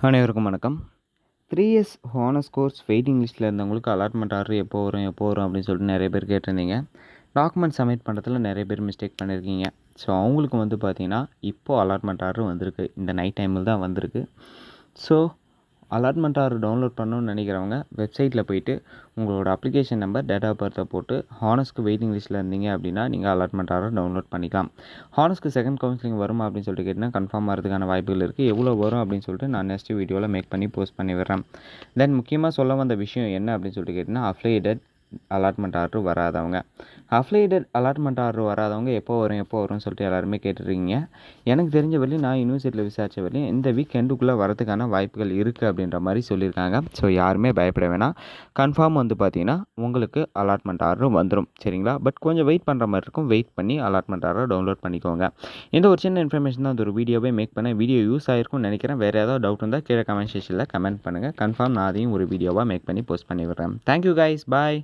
அனைவருக்கும் வணக்கம். 3 years honours course waiting லிஸ்ட்டில் இருந்தவங்களுக்கு அலாட்மெண்ட் ஆர்டர் எப்போ வரும் அப்படின்னு சொல்லிட்டு நிறைய பேர் கேட்டிருந்தீங்க. டாக்குமெண்ட் சப்மிட் பண்ணுறதுல நிறைய பேர் மிஸ்டேக் பண்ணியிருக்கீங்க. ஸோ அவங்களுக்கு வந்து பார்த்தீங்கன்னா இப்போது அலாட்மெண்ட் ஆர்டர் வந்திருக்கு. இந்த நைட் டைமில் தான் வந்திருக்கு. ஸோ அலாட்மெண்ட் ஆர்டர் டவுன்லோட் பண்ணணும்னு நினைக்கிறவங்க வெப்சைட்டில் போய்ட்டு உங்களோட அப்ளிகேஷன் நம்பர், டேட் ஆஃப் பர்த்தை போட்டு ஹானர்ஸ்க்கு வெயிட்டிங் லிஸ்ட்டில் இருந்தீங்க அப்படின்னா நீங்கள் அலாட்மெண்ட் ஆர்டர் டவுன்லோட் பண்ணிக்கலாம். ஹானர்ஸ்க்கு செகண்ட் கவுன்சிலிங் வருமா அப்படின்னு சொல்லிட்டு கேட்டிங்கன்னா கன்ஃபார்ம் ஆகிறதுக்கான வாய்ப்புகள் இருக்குது. எவ்வளோ வரும் அப்படின்னு சொல்லிட்டு நான் நெக்ஸ்ட் வீடியோவில் மேக் பண்ணி போஸ்ட் பண்ணி விடுறேன். தென் முக்கியமாக சொல்ல வந்த விஷயம் என்ன அப்படின்னு சொல்லிட்டு கேட்டிங்கன்னா அஃபிலியேட்டட் அலாட்மெண்ட் ஆர்டர் வராதவங்க. அஃபிலியேட்டட் அலாட்மெண்ட் ஆர்டர் வராதவங்க எப்போ வரும்னு சொல்லிட்டு எல்லாருமே கேட்டுருக்கீங்க. எனக்கு தெரிஞ்ச வரையும் நான் யூனிவர்சிட்டியில் விசாரித்த வரையும் இந்த வீக் எண்டுக்குள்ளே வரதுக்கான வாய்ப்புகள் இருக்குது அப்படின்ற மாதிரி சொல்லியிருக்காங்க. ஸோ யாருமே பயப்பட வேணாம். கன்ஃபார்ம் வந்து பார்த்தீங்கன்னா உங்களுக்கு அலாட்மெண்ட் ஆர்டர் வந்துடும். சரிங்களா? பட் கொஞ்சம் வெயிட் பண்ணுற மாதிரி இருக்கும். வெயிட் பண்ணி அலாட்மெண்ட் ஆர்டர் டவுன்லோட் பண்ணிக்கோங்க. இந்த ஒரு சின்ன இன்ஃபர்மேஷன் தான் அந்த ஒரு வீடியோவே மேக் பண்ணேன். வீடியோ யூஸ் ஆகிருக்கும்னு நினைக்கிறேன். வேறு ஏதாவது டவுட் இருந்தால் கீழே கமெண்ட் செக்ஷனில் கமெண்ட் பண்ணுங்கள். கன்ஃபார்ம் நான் அதையும் ஒரு வீடியோவாக மேக் பண்ணி போஸ்ட் பண்ணி விடுறேன். Thank you guys. பாய்.